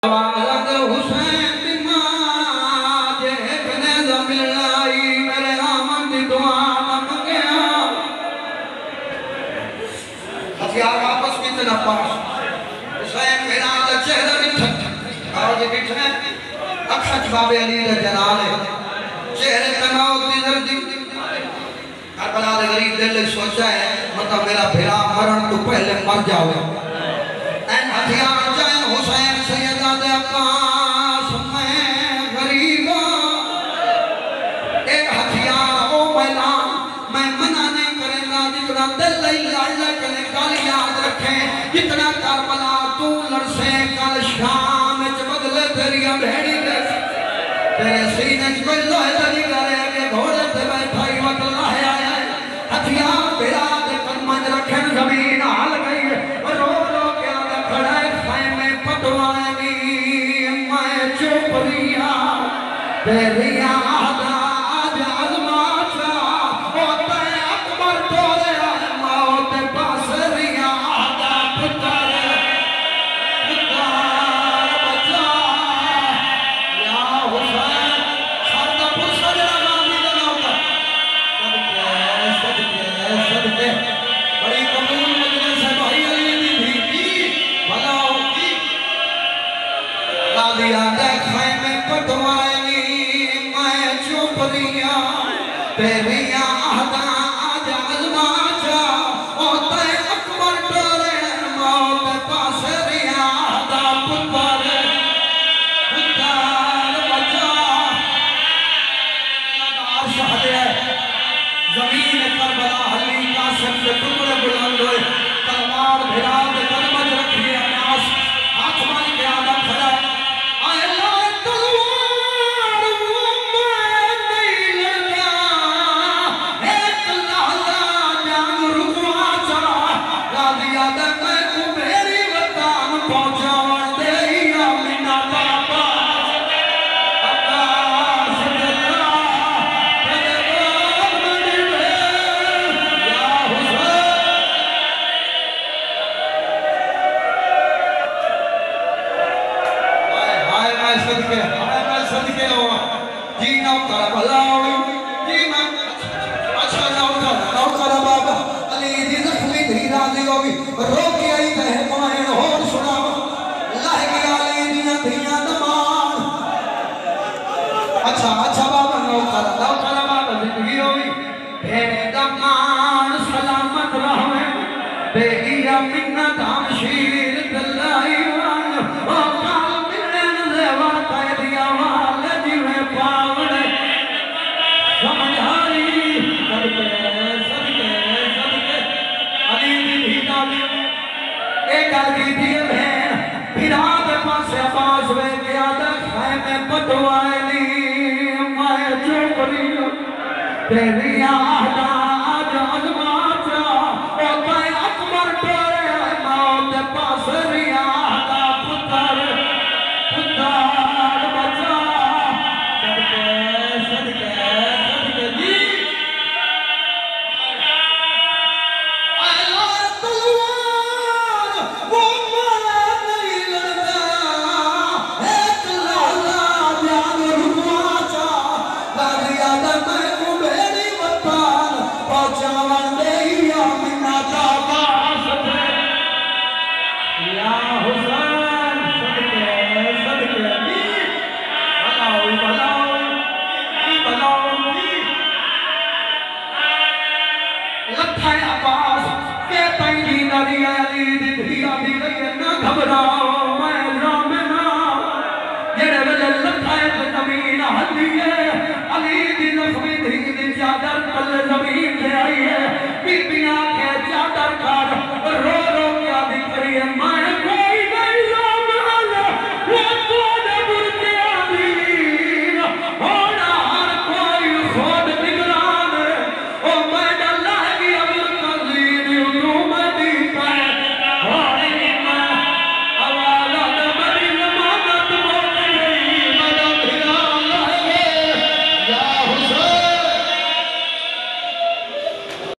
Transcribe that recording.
والد حسین دی ماں جے کنے زمین لائی میرے آمن دی دعا نہ منگیا ہتھیار واپس کی طرف پاس حسین میرا دا چہرہ بٹھا اور جے بٹھا اکھچ باب علی دا جلالے چہرے تناؤ دی زردی کربلا دے غریب دل لے سوچا ہے مطلب میرا بھیرا مرن تو پہلے مر جاؤ این ہتھیار جائن حسین سیدہ دے عباس میں غریبا ایک ہتھیار او میلان میں منع نہیں کریں گا جتنا دل اللہ کرنے کل یاد رکھیں جتنا کربلا تو لڑسے کل شام اچ بدلے تیری بھیڑی دے تیرے سینے کوئی لوہے دلی کرے کہ گھوڑے تے بیٹھائی وقت اللہ آیا ہے ہتھیار بھیرا دے قدمج رکھیں زمین حل گئی رو رو کے آدھے کھڑے خیمے پٹوانی میں چپ ریا تیری آدھا آج عظماتا ہوتا ہے اکبر تورے موت پاس ریا آدھا پتر بچا یا حسین سردہ پرسا جنہ گاندی دناؤں صدقے بڑی قبول مجلس ہے بھائی علی دی بھی بھلاؤ کی قاضی آدھے خیمے پٹوانی میں چپ ریا تیری آدھا آج عظماتا ہوتا ہے اکبر تورے موت پاس ریا آدھا پتر بچا عرش حدے زمین کربلا حلی قاسم سے ٹکڑے بلند ہوئے تلوار بھرا دے قدمج رکھیے اناس ہاتھ مال کے آدم کھڑا ہے آئے اللہ تلوار میں نہیں لڑا ایک لحظہ جان رکوا چاہ قاضی آدم میں کو میری وطان پہنچا دے یا منہ بابا روکی آئی تہے مائن ہون سنا لہ گیا لیدیاں دھیاں دمان اچھا بابا نوکر بابا زندگی ہوئی بھیڑے دمان سلامت رہوے بے گیا منت ہم شیر دلائی وان وقال ملن زیوہ قیدیا والے جیوے پاوڑے سمجھائی صدقے علی دی بھیٹا دی ایک علی دی بہن بھیرا دے پاسے عباس ہوئے گیا دے خیمے پٹوائے لی میں چوپ رہی تیری آہدہ